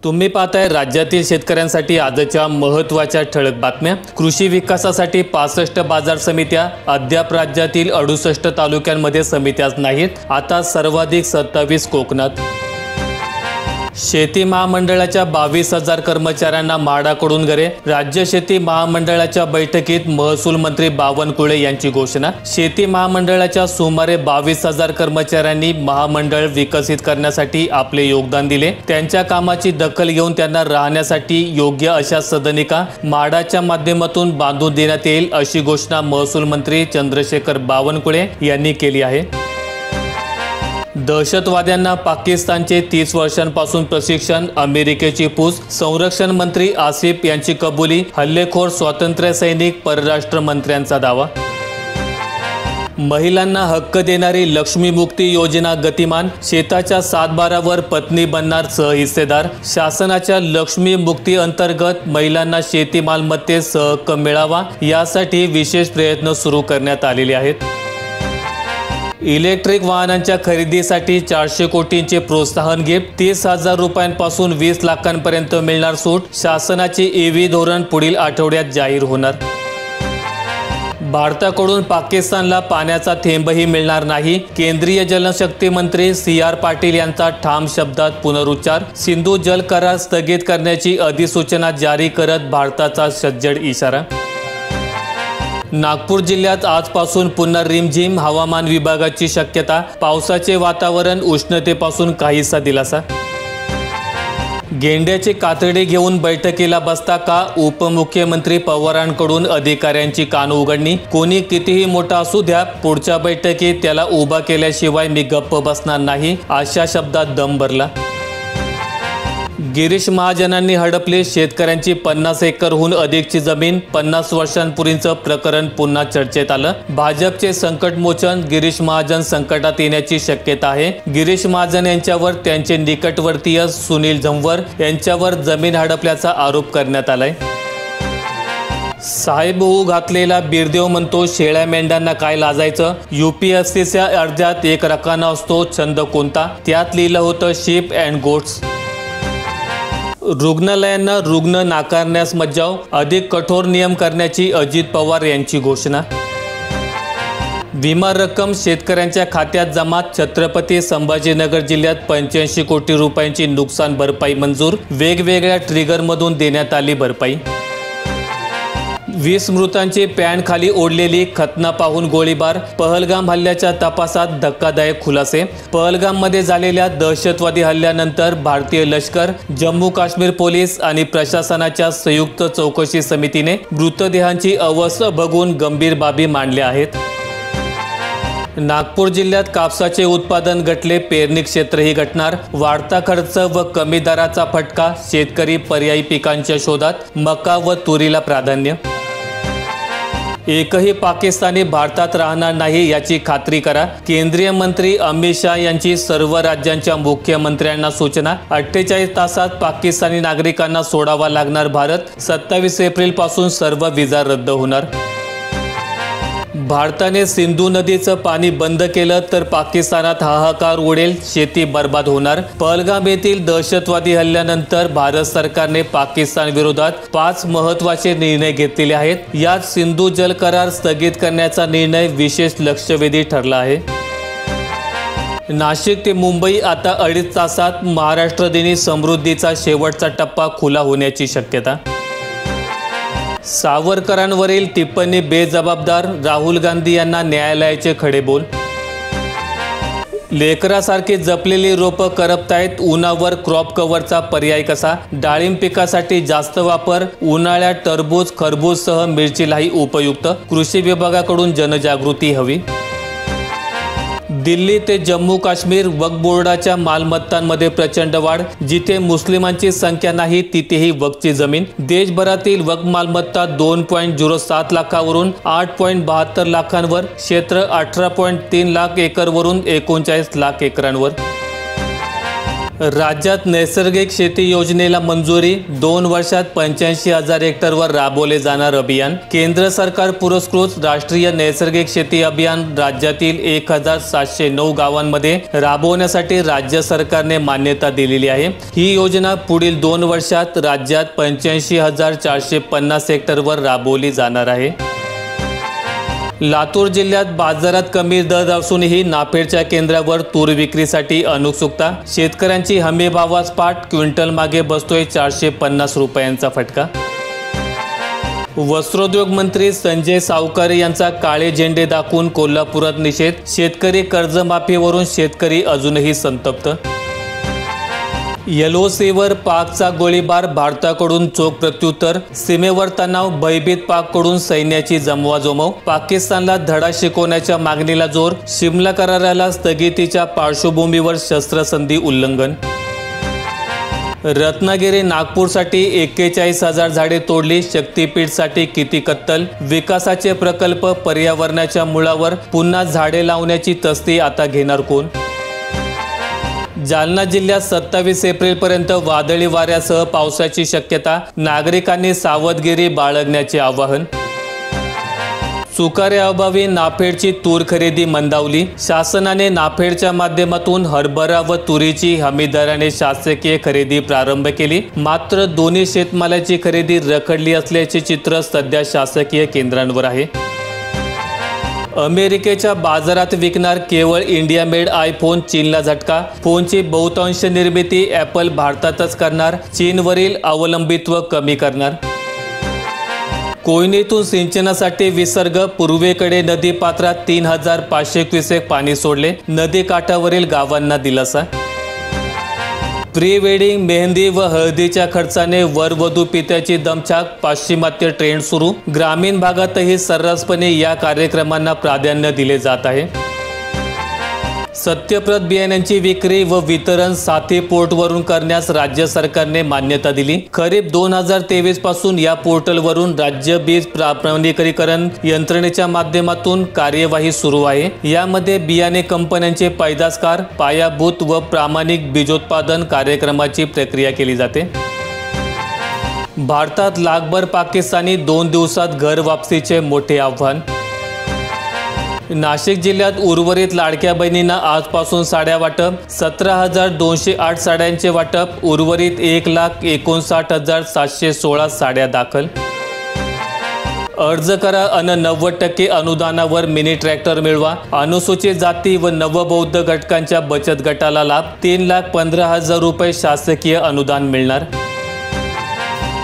तुम्ही पाहताय राज्यातील शेतकऱ्यांसाठी आजच्या महत्त्वाच्या ठळक बातम्या। कृषी विकासासाठी 65 बाजार समित्या, अद्याप राज्यातील 68 तालुक्यांमध्ये समित्याच नाहीत, आता सर्वाधिक 27 कोकणात। शेती महामंडळाच्या 22,000 कर्मचाऱ्यांना म्हाडाकडून घरे, राज्य शेती महामंडळाच्या बैठकीत महसूल मंत्री बावनकुळे यांची घोषणा। शेती महामंडळाच्या सुमारे 22,000 कर्मचाऱ्यांनी महामंडळ विकसित करण्यासाठी आपले योगदान दिले। त्यांच्या कामाची दखल घेऊन त्यांना राहण्यासाठी योग्य अशा सदनिका म्हाडाच्या माध्यमातून बांधून देण्यात येईल, अशी घोषणा महसूल मंत्री चंद्रशेखर बावनकुळे यांनी केली आहे। दहशतवाद्यांना पाकिस्तानचे 30 वर्षांपासून प्रशिक्षण, अमेरिकेची पूस, संरक्षण मंत्री आसिफ यांची कबुली, हल्लेखोर स्वातंत्र्य सैनिक, परराष्ट्र मंत्र्यांचा दावा। महिलांना हक्क देणारी लक्ष्मी मुक्ती योजना गतिमान, शेताच्या 7/12वर पत्नी बनणार सहहिस्सेदार। शासनाच्या लक्ष्मी मुक्ती अंतर्गत महिलांना शेती मालमत्तेत सहहक्क मिळावा, यासाठी विशेष प्रयत्न सुरू करण्यात आलेले आहेत। इलेक्ट्रिक वाहनांच्या खरेदीसाठी 400 कोटींचे प्रोत्साहन गिफ्ट, 30,000 रुपयांपासून 20 लाखांपर्यंत मिळणार सूट। शासनाचे ईव्ही धोरण पुढील आठवड्यात जाहीर होणार। भारताकडून पाकिस्तानला पाण्याचा थेंबही मिळणार नाही, केंद्रीय जलशक्ती मंत्री CR पाटील यांचा ठाम शब्दात पुनरुच्चार। सिंधू जल करार स्थगित करण्याची अधिसूचना जारी करत भारताचा सज्जड इशारा। नागपूर जिल्ह्यात आजपासून पुन्हा रिमझिम, हवामान विभागाची शक्यता। पावसाचे वातावरण, उष्णतेपासून काहीसा दिलासा। गेंड्याची कातडी घेऊन बैठकीला बसता का? उपमुख्यमंत्री पवारांकडून अधिकाऱ्यांची कान उघडणी। कोणी कितीही मोठा असू द्या, पुढच्या बैठकीत त्याला उभा केल्याशिवाय मी गप्प बसणार नाही, अशा शब्दात दम भरला। गिरीश महाजनांनी हडपली शेतकऱ्यांची 50 एकरहून अधिकची जमीन, 50 वर्षांपूर्वीचं प्रकरण पुन्हा चर्चेत आलं। भाजपचे संकटमोचन, गिरीश महाजन संकटात येण्याची शक्यता आहे। गिरीश महाजन यांच्यावर त्यांचे निकटवर्तीय सुनील झंवर यांच्यावर जमीन हडपल्याचा आरोप करण्यात आलाय। साहेब होऊ घातलेला बिरदेव म्हणतो, शेळ्या मेंढ्यांना काय लाजायचं? UPSCच्या अर्जात एक रकाना असतो, छंद कोणता? त्यात लिहिलं होतं शीप अँड गोट्स। रुग्णालयांना रुग्ण नाकारण्यास मज्जाव, अधिक कठोर नियम करण्याची अजित पवार यांची घोषणा। विमा रक्कम शेतकऱ्यांच्या खात्यात जमा, छत्रपती संभाजीनगर जिल्ह्यात 85 कोटी रुपयांची नुकसान भरपाई मंजूर, वेगवेगळ्या ट्रिगरमधून देण्यात आली भरपाई। 20 मृतांची पॅन खाली ओढलेली, खतना पाहून गोळीबार, पहलगाम हल्ल्याच्या तपासात धक्कादायक खुलासे। पहलगाममध्ये झालेल्या दहशतवादी हल्ल्यानंतर भारतीय लष्कर, जम्मू काश्मीर पोलीस आणि प्रशासनाच्या संयुक्त चौकशी समितीने मृतदेहांची अवस्था बघून गंभीर बाबी मांडल्या आहेत। नागपूर जिल्ह्यात कापसाचे उत्पादन घटले, पेरणी क्षेत्रही घटणार, वाढता खर्च व कमी दराचा फटका, शेतकरी पर्यायी पिकांच्या शोधात, मका व तुरीला प्राधान्य। एकही पाकिस्तानी भारतात राहणार नाही याची खात्री करा, केंद्रीय मंत्री अमित शाह यांची सर्व राज्यांच्या मुख्यमंत्र्यांना सूचना। 48 तासात पाकिस्तानी नागरिकांना सोडावा लागणार भारत, 27 एप्रिलपासून सर्व विजा रद्द होणार। भारताने सिंधू नदीचं पाणी बंद केलं तर पाकिस्तानात हाहाकार उडेल, शेती बर्बाद होणार। पहलगाम येथील दहशतवादी हल्ल्यानंतर भारत सरकारने पाकिस्तान विरोधात 5 महत्त्वाचे निर्णय घेतलेले आहेत। यात सिंधू जल करार स्थगित करण्याचा निर्णय विशेष लक्षवेधी ठरला आहे। नाशिक ते मुंबई आता 2.5 तासात, महाराष्ट्र दिनी समृद्धीचा शेवटचा टप्पा खुला होण्याची शक्यता। सावरकरांवरील टिप्पणी बेजबाबदार, राहुल गांधी यांना न्यायालयाचे खडे बोल। लेकरासारखी जपलेली रोपं करपतायत, उन्हावर क्रॉप कव्हरचा पर्याय कसा? डाळिंब पिकासाठी जास्त वापर, उन्हाळ्यात टरबूज, खरबूजसह मिरचीलाही उपयुक्त, कृषी विभागाकडून जनजागृती हवी। दिल्ली ते जम्मू काश्मीर, वक्फ बोर्डाच्या मालमत्तांमध्ये प्रचंड वाढ, जिथे मुस्लिमांची संख्या नाही तिथेही वक्फची जमीन। देशभरातील वक्फ मालमत्ता 2.07 लाखावरून 8.72 लाखांवर, क्षेत्र 18.3 लाख एकरवरून 39 लाख एकरांवर। राज्यात नैसर्गिक शेती योजनेला मंजुरी, 2 वर्षात 85,000 हेक्टरवर राबवले जाणार अभियान। केंद्र सरकार पुरस्कृत राष्ट्रीय नैसर्गिक शेती अभियान राज्यातील 1709 गावांमध्ये राबवण्यासाठी राज्य सरकारने मान्यता दिलेली आहे। ही योजना पुढील 2 वर्षात राज्यात 85,450 हेक्टरवर राबवली जाणार आहे। लातूर जिल्ह्यात बाजारात कमी दर असूनही नाफेडच्या केंद्रावर तूर विक्रीसाठी अनुत्सुकता। शेतकऱ्यांची हमी भावास पाठ, क्विंटल मागे बसतोय 450 रुपयांचा फटका। वस्त्रोद्योग मंत्री संजय सावकार यांचा काळे झेंडे दाखवून कोल्हापुरात निषेध। शेतकरी कर्जमाफीवरून शेतकरी अजूनही संतप्त। LOCवर पाकचा गोळीबार, भारताकडून चोख प्रत्युत्तर। सीमेवर तणाव, भयभीत पाककडून सैन्याची जमवाजमव। पाकिस्तानला धडा शिकवण्याच्या मागणीला जोर। शिमला कराराला स्थगितीच्या पार्श्वभूमीवर शस्त्रसंधी उल्लंघन। रत्नागिरी नागपूरसाठी 41,000 झाडे तोडली। शक्तीपीठसाठी किती कत्तल। विकासाचे प्रकल्प पर्यावरणाच्या मुळावर, पुन्हा झाडे लावण्याची तस्ती आता घेणार कोण। जालना जिल्ह्यात 27 एप्रिलपर्यंत वादळी वाऱ्यासह पावसाची शक्यता। नागरिकांनी सावधगिरी बाळगण्याचे आवाहन। चुकाऱ्याअभावी नाफेडची तूर खरेदी मंदावली। शासनाने नाफेडच्या माध्यमातून हरभरा व तुरीची हमी दराने शासकीय खरेदी प्रारंभ केली। मात्र दोन्ही शेतमालाची खरेदी रखडली असल्याचे चित्र सध्या शासकीय केंद्रांवर आहे। अमेरिकेच्या बाजारात विकणार केवळ इंडिया मेड आयफोन, चीनला झटका। फोनची बहुतांश निर्मिती ॲपल भारतातच करणार। चीनवरील अवलंबित्व कमी करणार। कोयनेतून सिंचनासाठी विसर्ग, पूर्वेकडे नदी पात्रात 3,500 क्युसेक पाणी सोडले। नदी काठावरील गावांना दिलासा। प्री वेडिंग, मेहंदी व हळदीच्या खर्चाने वर-वधू पित्याची दमछाक, पाश्चिमात्य ट्रेंड सुरू। ग्रामीण भागातही सर्रासपणे या कार्यक्रमांना प्राधान्य दिले जात आहे। सत्यप्रत बियाण्यांची विक्री व वितरण साथी पोर्टवरून करण्यास राज्य सरकारने मान्यता दिली। खरीप 2023 पासून या पोर्टलवरून राज्य बीज प्रमाणीकरण यंत्रणेच्या माध्यमातून कार्यवाही सुरू आहे। यामध्ये बियाणे कंपन्यांचे पैदासकार, पायाभूत व प्रामाणिक बीजोत्पादन कार्यक्रमाची प्रक्रिया केली जाते। भारतात लागभर पाकिस्तानी, 2 दिवसात घर वापसीचे मोठे आव्हान। नाशिक जिल्ह्यात उर्वरित लाडक्या बहिणींना आजपासून साड्या वाटप। 17,208 साड्यांचे वाटप। उर्वरित 1,59,716 साड्या दाखल। अर्ज करा अन 90% अनुदानावर मिनी ट्रॅक्टर मिळवा। अनुसूचित जाती व नवबौद्ध घटकांच्या बचत गटाला लाभ। 3,15,000 रुपये शासकीय अनुदान मिळणार।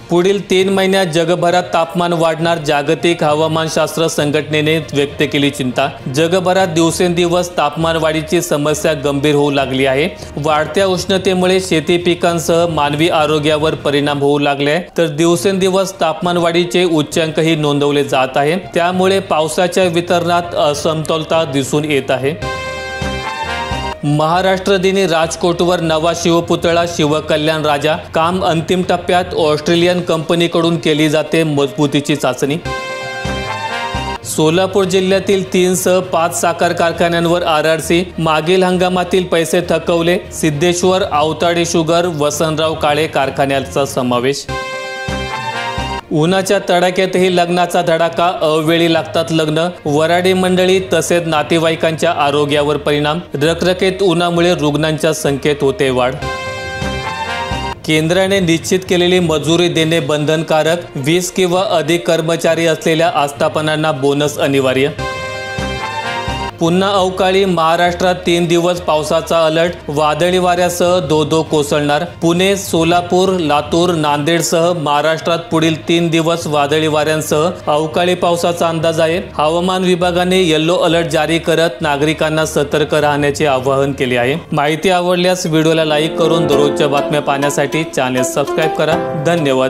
पुढील 3 महिन्यात जगभरात तापमान वाढणार। जागतिक हवामानशास्त्र संघटनेने व्यक्त केली चिंता। जगभरात दिवसेंदिवस तापमान वाढीची समस्या गंभीर होऊ लागली आहे। वाढत्या उष्णतेमुळे शेती पिकांसह मानवी आरोग्यावर परिणाम होऊ लागले आहे, तर दिवसेंदिवस तापमान वाढीचे उच्चांकही नोंदवले जात आहे। त्यामुळे पावसाच्या वितरणात असमतोलता दिसून येत आहे। महाराष्ट्र दिनी राजकोटवर नवा शिवपुतळा, शिवकल्याण राजा। काम अंतिम टप्प्यात। ऑस्ट्रेलियन कंपनीकडून केली जाते मजबूतीची चाचणी। सोलापूर जिल्ह्यातील 3 सह 5 साखर कारखान्यांवर RRC। मागील हंगामातील पैसे थकवले। सिद्धेश्वर, आवताडे शुगर, वसंतराव काळे कारखान्याचा समावेश। उन्हाच्या तडाख्यातही लग्नाचा धडाका, अवेळी लागतात लग्न। वराडी मंडळी तसेच नातेवाईकांच्या आरोग्यावर परिणाम। रखरखीत उन्हामुळे रुग्णांच्या संख्येत होते वाढ। केंद्राने निश्चित केलेली मजुरी देणे बंधनकारक। 20 किंवा अधिक कर्मचारी असलेल्या आस्थापनांना बोनस अनिवार्य। पुन्हा अवकाळी, महाराष्ट्रात 3 दिवस पावसाचा अलर्ट। वादळी वाऱ्यासह धो-धो कोसळणार। पुणे, सोलापूर, लातूर, नांदेडसह महाराष्ट्रात पुढील 3 दिवस वादळी वाऱ्यांसह अवकाळी पावसाचा अंदाज आहे। हवामान विभागाने येलो अलर्ट जारी करत नागरिकांना सतर्क राहण्याचे आवाहन केले आहे। माहिती आवडल्यास व्हिडिओला लाईक करून दररोजच्या बातम्या पाहण्यासाठी चॅनेल सबस्क्राईब करा। धन्यवाद।